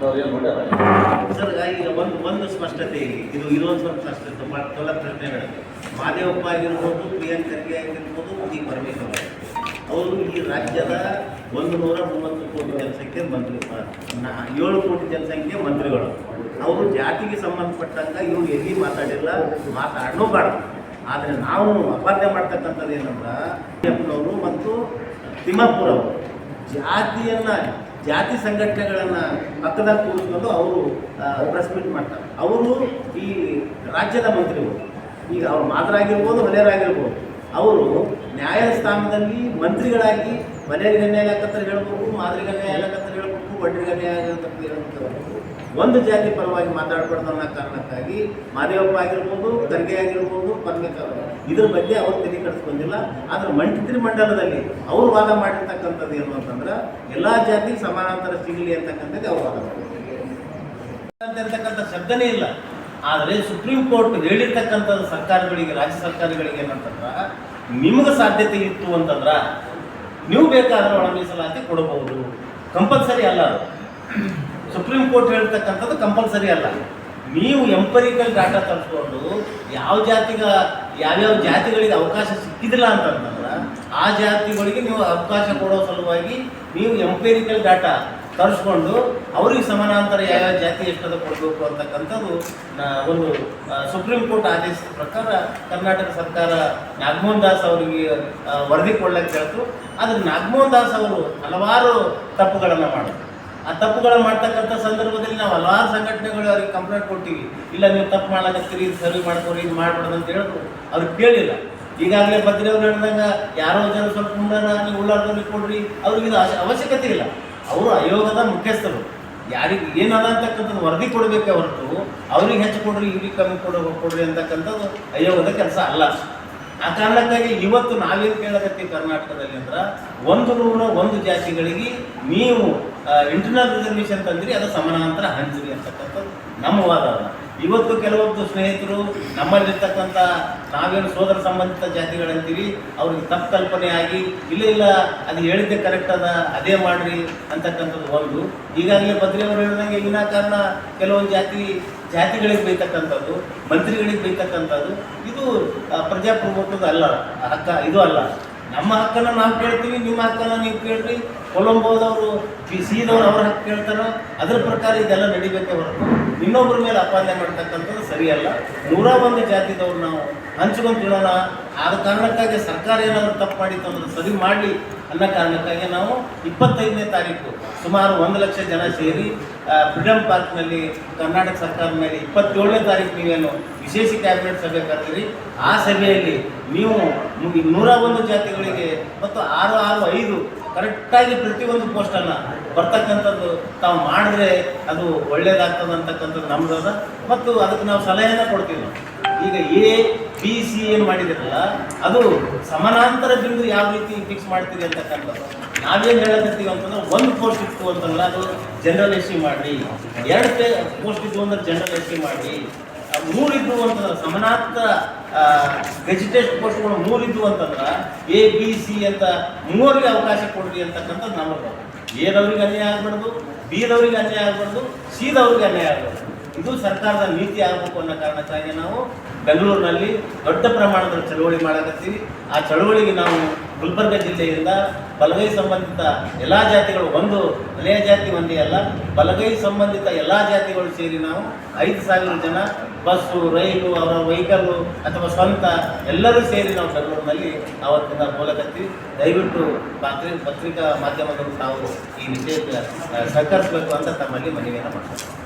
Sir ಈಗ ಒಂದು ಸ್ಪಷ್ಟತೆ ಇದೊಂದು ಸ್ವಲ್ಪ ಸ್ಪಷ್ಟತೆ ಕೆಲ ಪ್ರಶ್ನೆಗಳು ಮಾದೇವಪ್ಪ ಆಗಿರ್ಬೋದು, ಪ್ರಿಯಾಂಕ್ ಖರ್ಗೆ ಆಗಿರ್ಬೋದು, ಈ ಪರಮೇಶ್ವರ್ ಅವರು ಈ ರಾಜ್ಯದ 130 ಕೋಟಿ ಜನಸಂಖ್ಯೆ ಮಂತ್ರಿ, 7 ಕೋಟಿ ಜನಸಂಖ್ಯೆ ಮಂತ್ರಿಗಳು. ಅವರು ಜಾತಿಗೆ ಸಂಬಂಧಪಟ್ಟಂಗೆ ಇವರು ಎಲ್ಲಿ ಮಾತಾಡಿಲ್ಲ, ಮಾತಾಡೋಬಾರ್ದು. ಆದರೆ ನಾವು ಅಪಾರ್ಥ ಮಾಡ್ತಕ್ಕಂಥದ್ದು ಏನಂದ್ರೆ ಎಫ್ನವರು ಮತ್ತು ತಿಮ್ಮಾಪುರ ಅವರು ಜಾತಿ ಸಂಘಟನೆಗಳನ್ನು ಪಕ್ಕದಾಗ ಕೂರಿಸ್ಕೊಂಡು ಅವರು ಪ್ರೆಸ್ ಮೀಟ್ ಮಾಡ್ತಾರೆ. ಅವರು ಈ ರಾಜ್ಯದ ಮಂತ್ರಿಗಳು, ಈಗ ಅವ್ರು ಮಾತರಾಗಿರ್ಬೋದು, ಹೊಲೆಯರಾಗಿರ್ಬೋದು, ಅವರು ನ್ಯಾಯಸ್ಥಾನದಲ್ಲಿ ಮಂತ್ರಿಗಳಾಗಿ ಮನೆಯವರಿಗೆ ಅನ್ಯಾಯ ಆಗತ್ತ ಹೇಳ್ಬೇಕು, ಮಾದರಿಗೆ ಅನ್ಯಾಯ ಆಗತ್ತ ಹೇಳ್ಬೇಕು, ಒಡ್ರಿಗೆ ಅನ್ಯಾಯ ಆಗತ್ತ ಹೇಳ್ಬೇಕು. ಒಂದು ಜಾತಿ ಪರವಾಗಿ ಮಾತಾಡಬಾರ್ದು ಅನ್ನೋ ಕಾರಣಕ್ಕಾಗಿ ಮಾದೇವಪ್ಪ ಆಗಿರ್ಬೋದು, ಖರ್ಗೆ ಆಗಿರ್ಬೋದು, ಪರಮೇಶ್ವರ್ ಇದ್ರ ಬಗ್ಗೆ ಅವರು ತಲೆ ಕೆಡಿಸ್ಕೊಂಡಿಲ್ಲ. ಆದರೆ ಮಂತ್ರಿ ಮಂಡಲದಲ್ಲಿ ಅವರು ವಾದ ಮಾಡಿರ್ತಕ್ಕಂಥದ್ದು ಏನು ಅಂತಂದ್ರೆ ಎಲ್ಲ ಜಾತಿ ಸಮಾನಾಂತರ ಸಿಗಲಿ ಅಂತಕ್ಕಂಥದ್ದು ಅವ್ರು ವಾದ ಮಾಡಿರ್ತಕ್ಕಂಥ ಶಬ್ದನೇ ಇಲ್ಲ. ಆದರೆ ಸುಪ್ರೀಂ ಕೋರ್ಟ್ ಹೇಳಿರ್ತಕ್ಕಂಥದ್ದು ಸರ್ಕಾರಗಳಿಗೆ, ರಾಜ್ಯ ಸರ್ಕಾರಗಳಿಗೆ ಏನಂತಂದ್ರೆ ನಿಮಗೆ ಸಾಧ್ಯತೆ ಇತ್ತು ಅಂತಂದ್ರೆ ನೀವು ಬೇಕಾದ್ರೆ ಒಳ ಮೀಸಲಾತಿ ಕೊಡಬಹುದು, ಕಂಪಲ್ಸರಿ ಅಲ್ಲ. ಅದು ಸುಪ್ರೀಂ ಕೋರ್ಟ್ ಹೇಳ್ತಕ್ಕಂಥದ್ದು ಕಂಪಲ್ಸರಿ ಅಲ್ಲ. ನೀವು ಎಂಪರಿಕಲ್ ಡಾಟಾ ತರಿಸ್ಕೊಂಡು ಯಾವ್ಯಾವ ಜಾತಿಗಳಿಗೆ ಅವಕಾಶ ಸಿಕ್ಕಿದಿಲ್ಲ ಅಂತಂದ್ರೆ ಆ ಜಾತಿಗಳಿಗೆ ನೀವು ಅವಕಾಶ ಕೊಡೋ ಸಲುವಾಗಿ ನೀವು ಎಂಪರಿಕಲ್ ಡಾಟಾ ತರಿಸ್ಕೊಂಡು ಅವ್ರಿಗೆ ಸಮಾನಾಂತರ ಯಾವ್ಯಾವ ಜಾತಿ ಎಷ್ಟದ ಕೊಡಬೇಕು ಅಂತಕ್ಕಂಥದ್ದು ಒಂದು ಸುಪ್ರೀಂ ಕೋರ್ಟ್ ಆದೇಶದ ಪ್ರಕಾರ ಕರ್ನಾಟಕ ಸರ್ಕಾರ ನಾಗಮೋಹನ್ ದಾಸ್ ಅವರಿಗೆ ವರದಿ ಕೊಡ್ಲಿಕ್ಕೆ ಹೇಳ್ತು. ಆದರೆ ನಾಗಮೋಹನ್ ದಾಸ್ ಅವರು ಹಲವಾರು ತಪ್ಪುಗಳನ್ನು ಮಾಡಿದ್ರು. ಆ ತಪ್ಪುಗಳನ್ನು ಮಾಡ್ತಕ್ಕಂಥ ಸಂದರ್ಭದಲ್ಲಿ ನಾವು ಹಲವಾರು ಸಂಘಟನೆಗಳು ಅವ್ರಿಗೆ ಕಂಪ್ಲೇಂಟ್ ಕೊಟ್ಟಿವಿ. ಇಲ್ಲ ನೀವು ತಪ್ಪು ಮಾಡ್ಲಕತ್ತೀರಿ, ಇದು ಸರ್ವೆ ಮಾಡ್ಕೊರಿ, ಇದು ಮಾಡ್ಬಾರ್ದು ಅಂತ ಹೇಳಿದ್ರು. ಅವ್ರಿಗೆ ಕೇಳಿಲ್ಲ. ಈಗಾಗಲೇ ಬದ್ರಿ ಅವ್ರು ಹೇಳಿದಾಗ ಯಾರೋ ಜನ ಸ್ವಲ್ಪ ಮುಂದಾನ ನೀವು ಉಳ್ಳಾರ್ದಲ್ಲಿ ಕೊಡ್ರಿ, ಅವ್ರಿಗೆ ಇದು ಅವಶ್ಯಕತೆ ಇಲ್ಲ. ಅವರು ಆಯೋಗದ ಮುಖ್ಯಸ್ಥರು, ಯಾರಿಗೆ ಏನದ ಅಂತಕ್ಕಂಥದ್ದು ವರದಿ ಕೊಡಬೇಕೆ ಹೊರತು ಅವ್ರಿಗೆ ಹೆಚ್ಚು ಕೊಡ್ರಿ, ಇವ್ರಿಗೆ ಕಮ್ಮಿ ಕೊಡ್ರಿ ಅಂತಕ್ಕಂಥದ್ದು ಆಯೋಗದ ಕೆಲಸ ಅಲ್ಲ. ಆ ಕಾರಣಕ್ಕಾಗಿ ಇವತ್ತು ನಾವೇನು ಕೇಳಕತ್ತೀವಿ ಕರ್ನಾಟಕದಲ್ಲಿ ಅಂದ್ರೆ 101 ಜಾತಿಗಳಿಗೆ ನೀವು ಇಂಟರ್ನಲ್ ರಿಸರ್ವೇಷನ್ ತಂದ್ರಿ, ಅದು ಸಮಾನಾಂತರ ಹಂಚಿರಿ ಅಂತಕ್ಕಂಥದ್ದು ನಮ್ಮ ವಾದ ಅಲ್ಲ. ಇವತ್ತು ಕೆಲವೊಂದು ಸ್ನೇಹಿತರು ನಮ್ಮಲ್ಲಿರ್ತಕ್ಕಂಥ ನಾವೇನು ಸೋದರ ಸಂಬಂಧಿತ ಜಾತಿಗಳಂತೀವಿ ಅವ್ರಿಗೆ ತಪ್ಪು ಕಲ್ಪನೆ ಆಗಿ ಇಲ್ಲ ಅದು ಹೇಳಿದ್ದೆ ಕರೆಕ್ಟ್ ಅದ, ಅದೇ ಮಾಡ್ರಿ ಅಂತಕ್ಕಂಥದ್ದು ಒಂದು. ಈಗಾಗಲೇ ಬದ್ರಿಯವರು ಹೇಳಿದಂಗೆ ವಿನಾಕಾರಣ ಕೆಲವೊಂದು ಜಾತಿಗಳಿಗೆ ಬೈತಕ್ಕಂಥದ್ದು, ಮಂತ್ರಿಗಳಿಗೆ ಬೈತಕ್ಕಂಥದ್ದು ಇದು ಪ್ರಜಾಪ್ರಭುತ್ವದ ಅಲ್ಲ, ಹಕ್ಕ ಇದು ಅಲ್ಲ. ನಮ್ಮ ಹಕ್ಕನ್ನು ನಾವು ಕೇಳ್ತೀವಿ, ನಿಮ್ಮ ಹಕ್ಕನ್ನು ನೀವು ಕೇಳ್ರಿ. ಕೊಲಂಬೋದವರು ಸಿದವರು ಅವ್ರ ಹಕ್ಕು ಕೇಳ್ತಾರ, ಅದ್ರ ಪ್ರಕಾರ ಇದೆಲ್ಲ ನಡಿಬೇಕೆ ಹೊರತು ಇನ್ನೊಬ್ಬರ ಮೇಲೆ ಅಪಾದನೆ ಮಾಡ್ತಕ್ಕಂಥದ್ದು ಸರಿಯಲ್ಲ. 101 ಜಾತಿದವ್ರು ನಾವು ಹಂಚ್ಕೊಂಡು ತಿಳೋಣ. ಆದ ಕಾರಣಕ್ಕಾಗಿ ಸರ್ಕಾರ ಏನಾದರೂ ತಪ್ಪು ಮಾಡಿತ್ತು ಅಂದ್ರೆ ಸರಿ ಮಾಡಲಿ ಅನ್ನೋ ಕಾರಣಕ್ಕಾಗಿ ನಾವು 25ನೇ ತಾರೀಕು ಸುಮಾರು 1 ಲಕ್ಷ ಜನ ಸೇರಿ ಫ್ರೀಡಮ್ ಪಾರ್ಕ್ನಲ್ಲಿ ಕರ್ನಾಟಕ ಸರ್ಕಾರದ ಮೇಲೆ 27ನೇ ತಾರೀಕು ನೀವೇನು ವಿಶೇಷ ಕ್ಯಾಬಿನೆಟ್ ಸಭೆ ಕರೆದಿರಿ. ಆ ಸಭೆಯಲ್ಲಿ ನೀವು 101 ಜಾತಿಗಳಿಗೆ ಮತ್ತು 665 ಕರೆಕ್ಟಾಗಿ ಪ್ರತಿಯೊಂದು ಪೋಸ್ಟನ್ನು ಬರ್ತಕ್ಕಂಥದ್ದು ತಾವು ಮಾಡಿದ್ರೆ ಅದು ಒಳ್ಳೇದಾಗ್ತದೆ ಅಂತಕ್ಕಂಥದ್ದು ನಮ್ದದ. ಮತ್ತು ಅದಕ್ಕೆ ನಾವು ಸಲಹೆಯನ್ನು ಕೊಡ್ತೀವಿ. ಈಗ ABC ಏನು ಮಾಡಿದಿರಲ್ಲ ಅದು ಸಮಾನಾಂತರ ಬಿಂದು ಯಾವ ರೀತಿ ಫಿಕ್ಸ್ ಮಾಡ್ತೀವಿ ಅಂತಕ್ಕಂಥದ್ದು ನಾವೇನು ಹೇಳಕತ್ತೀವಿ ಅಂತಂದ್ರೆ 1 ಪೋಸ್ಟ್ ಇತ್ತು ಅಂತಂದ್ರೆ ಅದು ಜನರಲ್ SC ಮಾಡಿ, 2 ಪೋಸ್ಟ್ ಇದ್ದು ಅಂದ್ರೆ ಜನರಲ್ SC ಮಾಡಿ, 3 ಇದ್ದು ಅಂತಂದ್ರೆ ಸಮಾನಾಂತರ ಗೆಜಿಟೆಡ್ ಪೋಸ್ಟ್ಗಳು 3 ಇದ್ದು ಅಂತಂದ್ರೆ ABC ಅಂತ 3ರಿಗೆ ಅವಕಾಶ ಕೊಡ್ರಿ ಅಂತಕ್ಕಂಥದ್ದು ನಮ್ಮದು. ಎದವ್ರಿಗೆ ಅನ್ಯಾಯ ಆಗಬಾರ್ದು, ಬಿದವ್ರಿಗೆ ಅನ್ಯಾಯ ಆಗಬಾರ್ದು, ಸಿದವ್ರಿಗೆ ಅನ್ಯಾಯ ಆಗಬಾರ್ದು. ಇದು ಸರ್ಕಾರದ ನೀತಿ ಆಗಬೇಕು ಅನ್ನೋ ಕಾರಣಕ್ಕಾಗಿ ನಾವು ಬೆಂಗಳೂರಿನಲ್ಲಿ ದೊಡ್ಡ ಪ್ರಮಾಣದ ಚಳವಳಿ ಮಾಡಕತ್ತೀವಿ. ಆ ಚಳವಳಿಗೆ ನಾವು ಗುಲ್ಬರ್ಗ ಜಿಲ್ಲೆಯಿಂದ ಬಲಗೈ ಸಂಬಂಧಿತ ಎಲ್ಲ ಜಾತಿಗಳು, ಒಂದು ವಲಯ ಜಾತಿ ಒಂದೇ ಅಲ್ಲ, ಬಲಗೈ ಸಂಬಂಧಿತ ಎಲ್ಲ ಜಾತಿಗಳು ಸೇರಿ ನಾವು 5,000 ಜನ ಬಸ್ಸು, ರೈಲು, ಅವರ ವೆಹಿಕಲ್ಲು ಅಥವಾ ಸ್ವಂತ ಎಲ್ಲರೂ ಸೇರಿ ನಾವು ಬೆಂಗಳೂರಿನಲ್ಲಿ ಆವತ್ತಿನ ಬೋಲಕತ್ತೀವಿ. ದಯವಿಟ್ಟು ಪತ್ರಿಕಾ ಮಾಧ್ಯಮದವರು ತಾವು ಈ ವಿಷಯಕ್ಕೆ ಸಹಕರಿಸಬೇಕು ಅಂತ ತಮ್ಮಲ್ಲಿ ಮನವಿಯನ್ನು ಮಾಡ್ತಾರೆ.